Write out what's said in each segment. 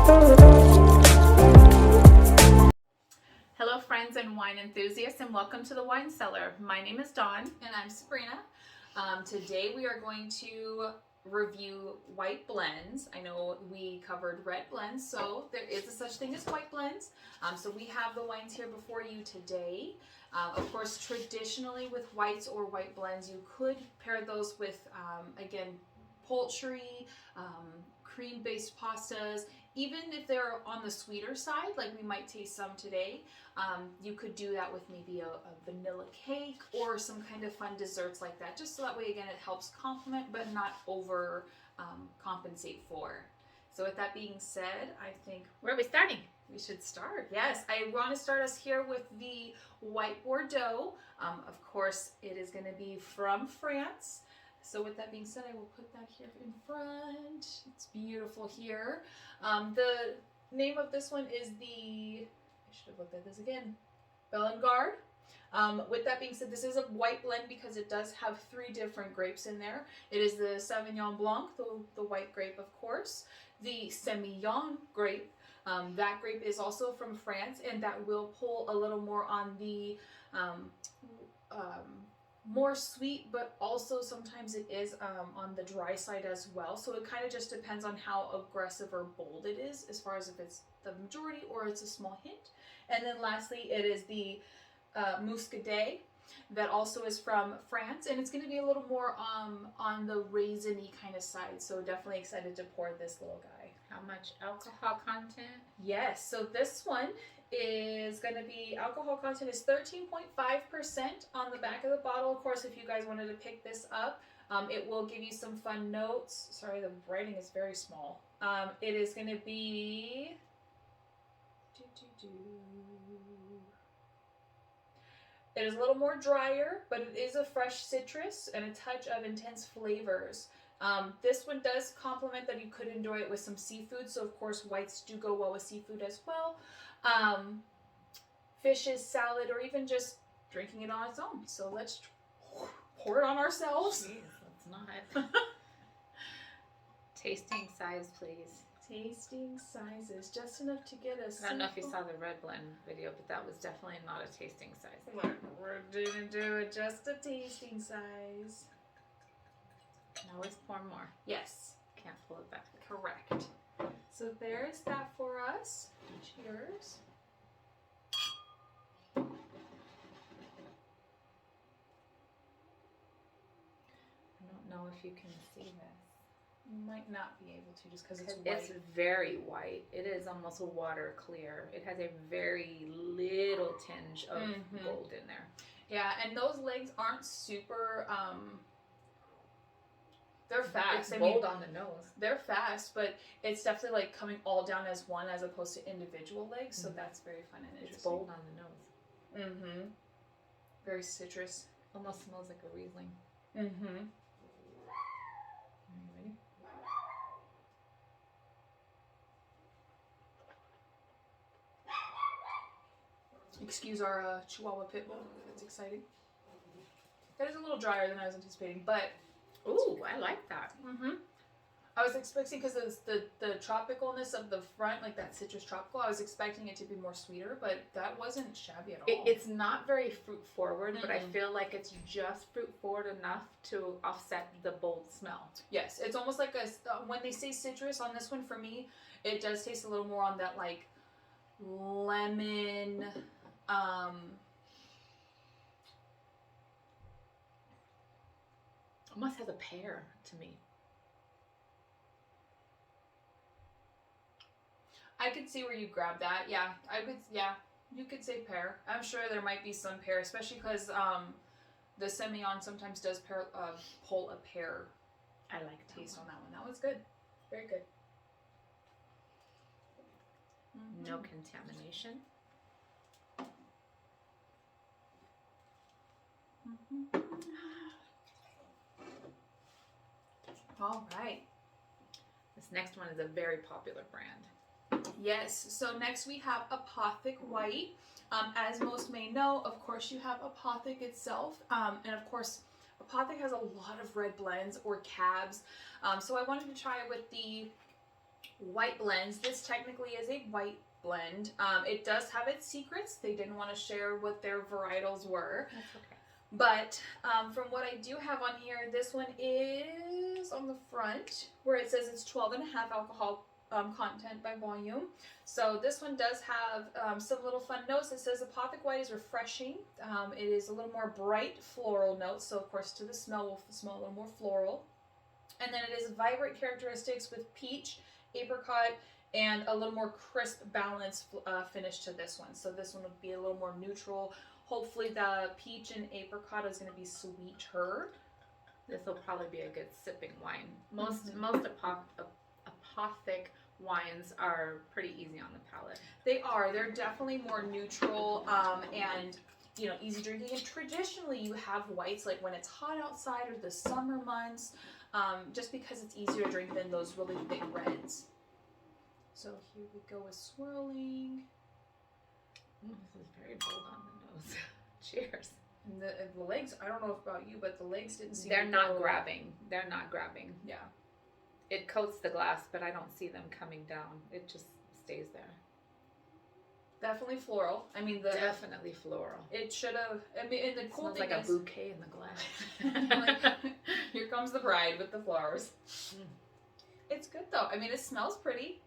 Hello friends and wine enthusiasts, and welcome to the Wine Cellar. My name is Dawn. And I'm Sabrina. Today we are going to review white blends. I know we covered red blends, so there is a such thing as white blends. So we have the wines here before you today. Of course, traditionally with whites or white blends, you could pair those with, again, poultry, cream-based pastas. Even if they're on the sweeter side, like we might taste some today, you could do that with maybe a vanilla cake or some kind of fun desserts like that, just so that way, again, it helps complement but not over compensate for. So with that being said, I think, Where are we starting? we should start. Yes, I want to start us here with the white Bordeaux. Of course, it is going to be from France. So with that being said, I will put that here in front. It's beautiful here. The name of this one is I should have looked at this again, Belingard. With that being said, this is a white blend because it does have 3 different grapes in there. It is the Sauvignon Blanc, the white grape, of course, the Semillon grape. That grape is also from France, and that will pull a little more on the more sweet, but also sometimes it is on the dry side as well. So it kind of just depends on how aggressive or bold it is, as far as if it's the majority or it's a small hint. And then lastly, it is the Muscadet, that also is from France, and it's going to be a little more on the raisiny kind of side. So definitely excited to pour this little guy. How much alcohol content? Yes, so this one is going to be, alcohol content is 13.5% on the back of the bottle. Of course, if you guys wanted to pick this up, it will give you some fun notes. Sorry, the writing is very small. It is going to be... It is a little more drier, but it is a fresh citrus and a touch of intense flavors. This one does complement that you could enjoy it with some seafood. So of course, whites do go well with seafood as well. Fishes, salad, or even just drinking it on its own. So let's pour it on ourselves. Jeez, let's not. Tasting size, please. Tasting sizes, just enough to get us. I don't know if you saw the red blend video, but that was definitely not a tasting size. We're gonna do it just a tasting size. Can always pour more. Yes. Can't pull it back. Correct. So there's that for us. Cheers. I don't know if you can see this. You might not be able to just because it's white. It's very white. It is almost water clear. It has a very little tinge of gold in there. Yeah, and those legs aren't super, they're fast. It's bold on the nose. They're fast, but it's definitely like coming all down as one as opposed to individual legs. So that's very fun and interesting. It's bold on the nose. Very citrus. Almost smells like a Riesling. Ready? Excuse our Chihuahua pit bull. That's exciting. That is a little drier than I was anticipating, but ooh, I like that. I was expecting, because the tropicalness of the front, like that citrus tropical, I was expecting it to be more sweeter, but that wasn't shabby at all. It's not very fruit forward, but I feel like it's just fruit forward enough to offset the bold smell. Yes, it's almost like when they say citrus on this one, for me, it does taste a little more on that like lemon, almost has a pear to me. I could see where you grabbed that. Yeah, you could say pear. I'm sure there might be some pear, especially because the Semillon sometimes does pull a pear. I like taste on that one. That was good. Very good. No contamination. All right. This next one is a very popular brand. Yes. So next we have Apothic White. As most may know, of course, you have Apothic itself. And of course, Apothic has a lot of red blends or cabs. So I wanted to try it with the white blends. This technically is a white blend. It does have its secrets. They didn't want to share what their varietals were. That's okay. But from what I do have on here, this one is on the front where it says it's 12.5 alcohol content by volume. So this one does have some little fun notes. It says Apothic White is refreshing. It is a little more bright floral notes. So of course to the smell, we'll smell a little more floral. And then it is vibrant characteristics with peach, apricot, and a little more crisp, balanced finish to this one. So this one would be a little more neutral. Hopefully the peach and apricot is going to be sweeter. This will probably be a good sipping wine. Most Apothic wines are pretty easy on the palate. They are. They're definitely more neutral and easy drinking. And traditionally you have whites like when it's hot outside or the summer months, just because it's easier to drink than those really big reds. So here we go with swirling. This is very bold on the nose. Cheers. And the legs, I don't know about you, but the legs didn't seem They're not grabbing. They're not grabbing. Yeah. It coats the glass, but I don't see them coming down. It just stays there. Definitely floral. I mean, definitely floral. It should have. I mean, and the cool smells thing like is, a bouquet in the glass. like, here comes the bride with the flowers. It's good though. I mean, it smells pretty.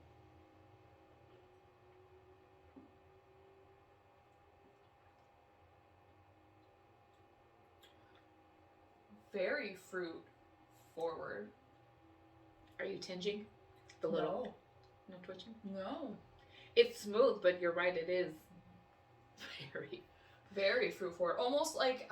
Very fruit forward. Are you tinging? The little. No twitching? No. It's smooth, but you're right, it is very, very fruit forward. Almost like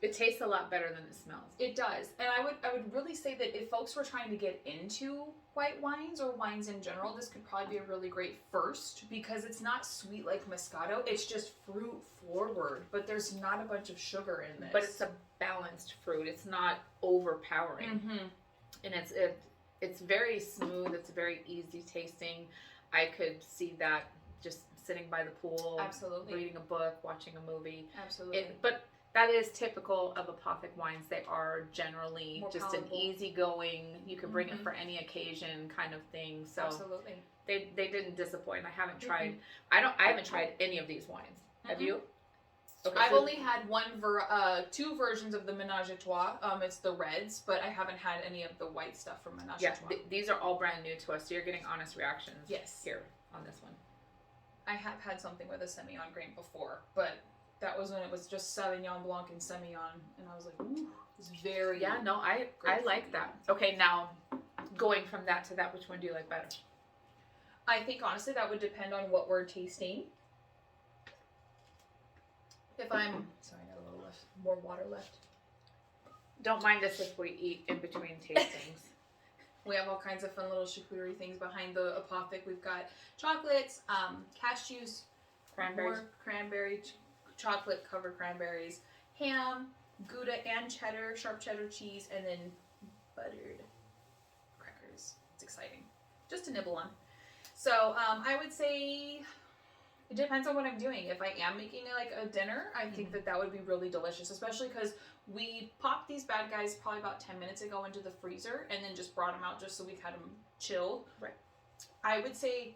it tastes a lot better than it smells. It does. And I would really say that if folks were trying to get into white wines or wines in general, this could probably be a really great first, because it's not sweet like Moscato. It's just fruit forward, but there's not a bunch of sugar in this. But it's a balanced fruit. It's not overpowering. Mm-hmm. And it's very smooth. It's very easy tasting. I could see that just sitting by the pool, absolutely, reading a book, watching a movie. Absolutely. But that is typical of Apothic wines. They are generally more just palatable. An easygoing, you can bring it for any occasion kind of thing. So absolutely, they didn't disappoint. I haven't tried. I haven't tried any of these wines. Have you? Okay, I've only had two versions of the Ménage à Trois. It's the reds, but I haven't had any of the white stuff from Ménage à Trois. These are all brand new to us, so you're getting honest reactions. Yes. Here on this one. I have had something with a Semillon grain before, but that was when it was just Sauvignon Blanc and Semillon, and I was like, ooh, it's very I like that. Okay, now going from that to that, which one do you like better? I think honestly that would depend on what we're tasting. If I'm sorry, I got a little more water left. Don't mind us if we eat in between tastings. We have all kinds of fun little charcuterie things behind the Apothic. We've got chocolates, cashews, cranberries, more cranberry, chocolate covered cranberries, ham, Gouda and cheddar, sharp cheddar cheese, and then buttered crackers. It's exciting, just to nibble on. So I would say it depends on what I'm doing. If I am making like a dinner, I think that would be really delicious, especially because we popped these bad guys probably about 10 minutes ago into the freezer and then just brought them out just so we had them chilled. Right. I would say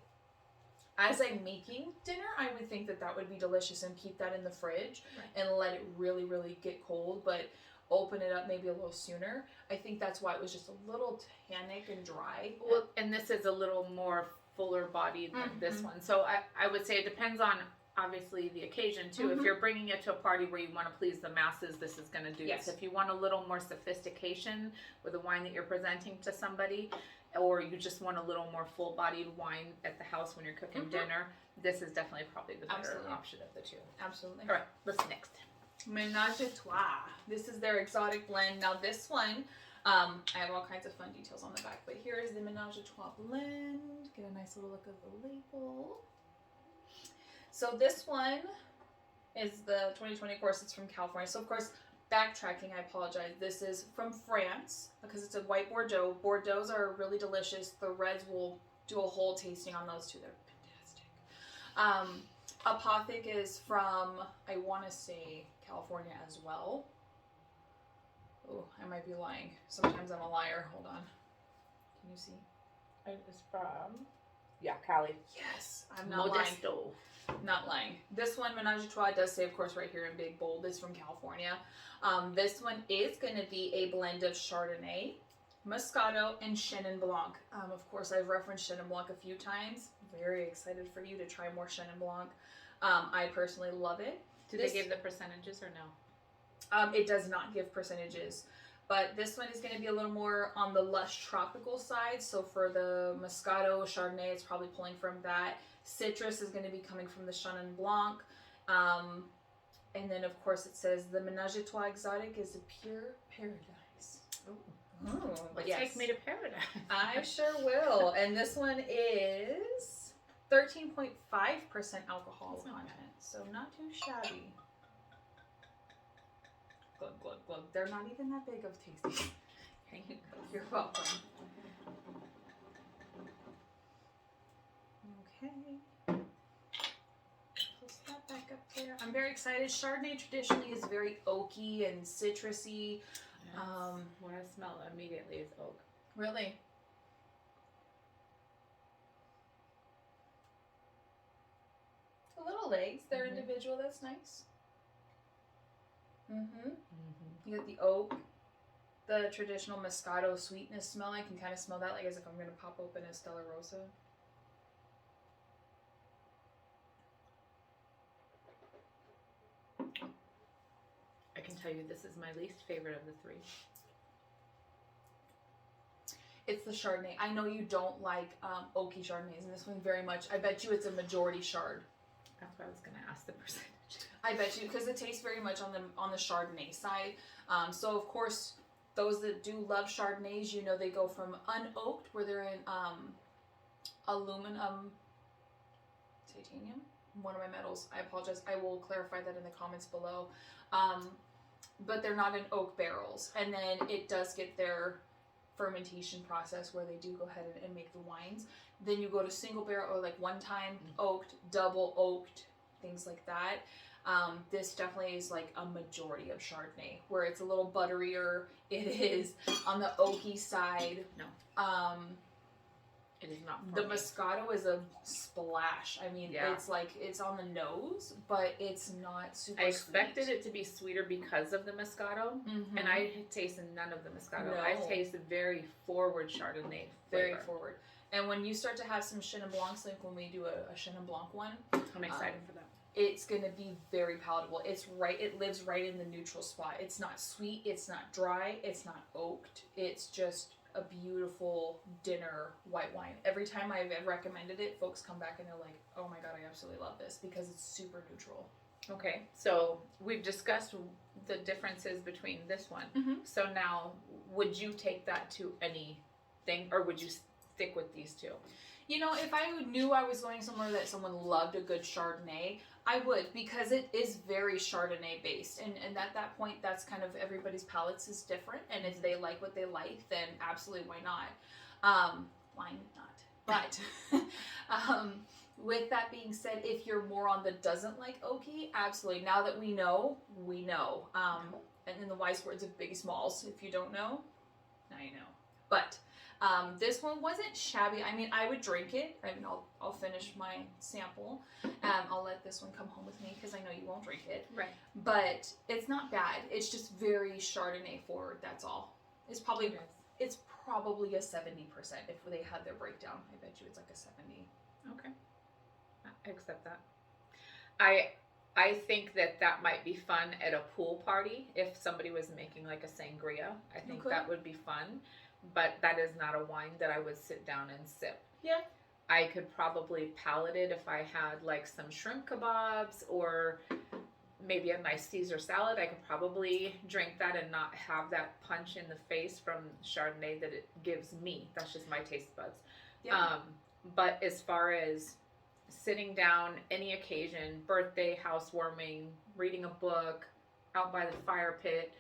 as I'm making dinner, I would think that would be delicious and keep that in the fridge and let it really, really get cold, but open it up maybe a little sooner. I think that's why it was just a little tannic and dry. Well, and this is a little more fuller bodied than this one. So I would say it depends on obviously the occasion too. If you're bringing it to a party where you want to please the masses, this is going to do this. If you want a little more sophistication with the wine that you're presenting to somebody, or you just want a little more full-bodied wine at the house when you're cooking dinner, this is definitely probably the better option of the two. Absolutely. All right, what's next? Ménage à Trois. This is their exotic blend. Now this one, I have all kinds of fun details on the back, but here is the Ménage à Trois blend. Get a nice little look of the label. So this one is the 2020, of course, it's from California. So of course, backtracking, I apologize. This is from France because it's a white Bordeaux. Bordeaux's are really delicious. The reds will do a whole tasting on those too. They're fantastic. Apothic is from, I want to say, California as well. Oh, I might be lying. Sometimes I'm a liar. Hold on. Can you see? It is from, Cali. Yes, I'm not lying. Modesto. Not lying. This one, Menage a Trois, does say, of course, right here in big bold, is from California. This one is going to be a blend of Chardonnay, Moscato, and Chenin Blanc. Of course, I've referenced Chenin Blanc a few times. Very excited for you to try more Chenin Blanc. I personally love it. Do they give the percentages or no? It does not give percentages. But this one is going to be a little more on the lush tropical side. So for the Moscato, Chardonnay, it's probably pulling from that. Citrus is going to be coming from the Chenin Blanc. And then, of course, it says the Menage a Trois Exotic is a pure paradise. Oh, take me to paradise. I sure will. And this one is 13.5% alcohol content. So not too shabby. Glug, glug, glug. They're not even that big of tasty. Here you go. You're welcome. Okay. Post that back up there. I'm very excited. Chardonnay traditionally is very oaky and citrusy. What I smell immediately is oak. Really? The little legs, they're individual. That's nice. You got the oak, the traditional Moscato sweetness smell. I can kind of smell that, like as if I'm going to pop open a Stella Rosa. I can tell you this is my least favorite of the three. It's the Chardonnay. I know you don't like oaky Chardonnays, and this one very much, I bet you it's a majority Chard. That's what I was going to ask the percentage. I bet you, because it tastes very much on the Chardonnay side. So of course, those that do love Chardonnays, you know they go from unoaked, where they're in aluminum, titanium, one of my metals. I apologize. I will clarify that in the comments below. But they're not in oak barrels, and then it does get their fermentation process where they do go ahead and make the wines. Then you go to single barrel or like one time oaked, double oaked, things like that. This definitely is like a majority of Chardonnay, where it's a little butterier. It is on the oaky side. No. It is not. The Moscato is a splash. I mean, it's like, it's on the nose, but it's not super I expected sweet. it to be sweeter because of the Moscato, and I tasted none of the Moscato. No. I tasted very forward Chardonnay flavor. Very forward. And when you start to have some Chenin Blancs, like when we do a Chenin Blanc one, I'm excited for that. It's going to be very palatable. It's right, it lives right in the neutral spot. It's not sweet, it's not dry, it's not oaked. It's just a beautiful dinner white wine. Every time I've recommended it, folks come back and they're like, oh my god, I absolutely love this, because it's super neutral. Okay, so we've discussed the differences between this one. So now, would you take that to anything, or would you stick with these two? You know, if I knew I was going somewhere that someone loved a good Chardonnay, I would, because it is very Chardonnay based. And at that point, that's kind of, everybody's palates is different. And if they like what they like, then absolutely, why not? Why not? But with that being said, if you're more on the doesn't like oaky, absolutely. Now that we know, we know. And in the wise words of Biggie Smalls, if you don't know, now you know. But this one wasn't shabby. I mean, I would drink it. I mean, I'll finish my sample. I'll let this one come home with me, because I know you won't drink it. Right. But it's not bad. It's just very Chardonnay forward. That's all. It's probably a 70% if they had their breakdown. I bet you it's like a 70. Okay. I accept that. I think that might be fun at a pool party if somebody was making like a sangria. I think that would be fun. But that is not a wine that I would sit down and sip. Yeah. I could probably palate it if I had like some shrimp kebabs or maybe a nice Caesar salad. I could probably drink that and not have that punch in the face from Chardonnay that it gives me. That's just my taste buds. Yeah. But as far as sitting down, any occasion, birthday, housewarming, reading a book, out by the fire pit,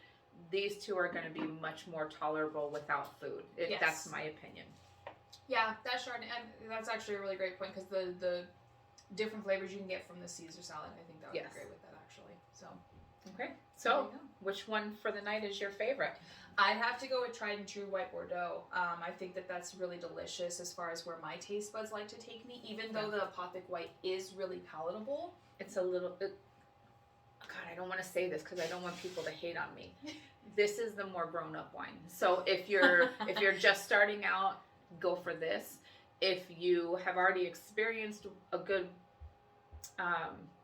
these two are going to be much more tolerable without food. That's my opinion. Yeah, that's Chardonnay. And that's actually a really great point, because the different flavors you can get from the Caesar salad, I think that would be great with that, actually. So, okay. So, which one for the night is your favorite? I'd have to go with tried and true white Bordeaux. I think that that's really delicious as far as where my taste buds like to take me, even though the Apothic white is really palatable. It's a little bit, God, I don't want to say this because I don't want people to hate on me. This is the more grown-up wine. So if you're just starting out, go for this. If you have already experienced a good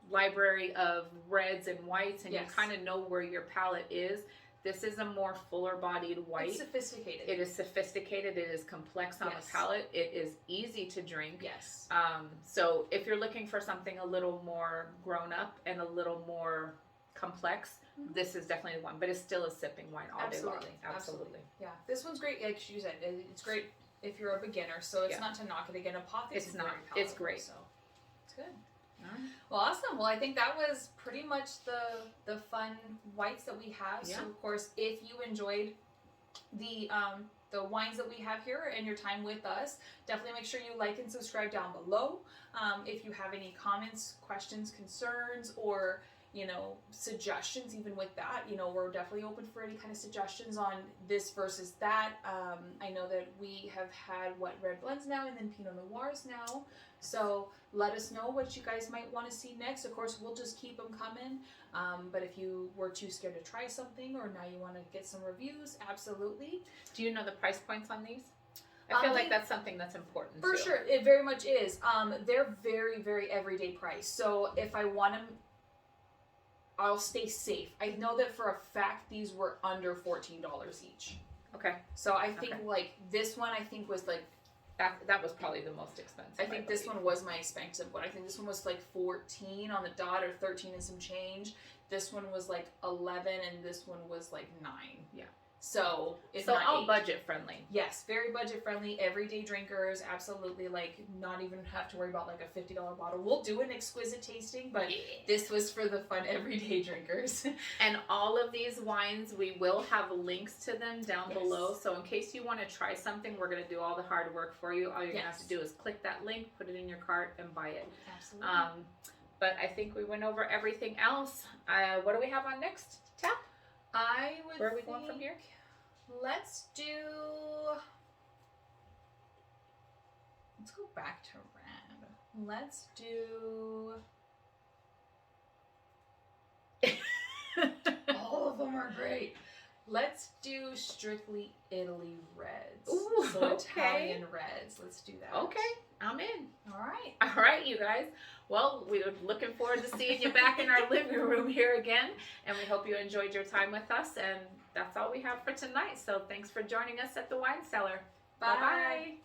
library of reds and whites and you kind of know where your palate is, this is a more fuller-bodied white. It's sophisticated. It is sophisticated. It is complex on the palate. It is easy to drink. Yes. So if you're looking for something a little more grown-up and a little more complex, this is definitely the one. But it's still a sipping wine all day long. Absolutely. Yeah. This one's great. Like you said, it's great if you're a beginner. So it's not to knock it again. Apothic is not. It's great. So it's good. Well, awesome. Well, I think that was pretty much the fun whites that we have. So, of course, if you enjoyed the wines that we have here and your time with us, definitely make sure you like and subscribe down below. If you have any comments, questions, concerns, or suggestions, even with that, we're definitely open for any kind of suggestions on this versus that. I know that we have had red blends now and then Pinot Noirs now. So let us know what you guys might want to see next. Of course, we'll just keep them coming. But if you were too scared to try something or now you want to get some reviews, absolutely. Do you know the price points on these? I feel like that's something that's important for too. sure. It very much is. They're very, very everyday price. So if I want them, I'll stay safe. I know that for a fact these were under $14 each. Okay. So I think like this one, I think was like that was probably the most expensive. I think this one was my expensive one. I think this one was like 14 on the dot or 13 and some change. This one was like 11 and this one was like 9. Yeah. So it's not all budget friendly. Yes, very budget friendly. Everyday drinkers, absolutely. Like not even have to worry about like a $50 bottle. We'll do an exquisite tasting, but this was for the fun everyday drinkers. And all of these wines, we will have links to them down below. So in case you want to try something, we're going to do all the hard work for you. All you're going to have to do is click that link, put it in your cart, and buy it. Absolutely. But I think we went over everything else. What do we have on next? Tap? Where are we going from here? Let's go back to red. Let's do all of them are great. Let's do strictly Italy reds. Ooh, so Italian reds. Let's do that. Okay, I'm in. All right, you guys. Well, we're looking forward to seeing you back in our living room here again, and we hope you enjoyed your time with us. And that's all we have for tonight. So thanks for joining us at the Wine Cellar. Bye-bye.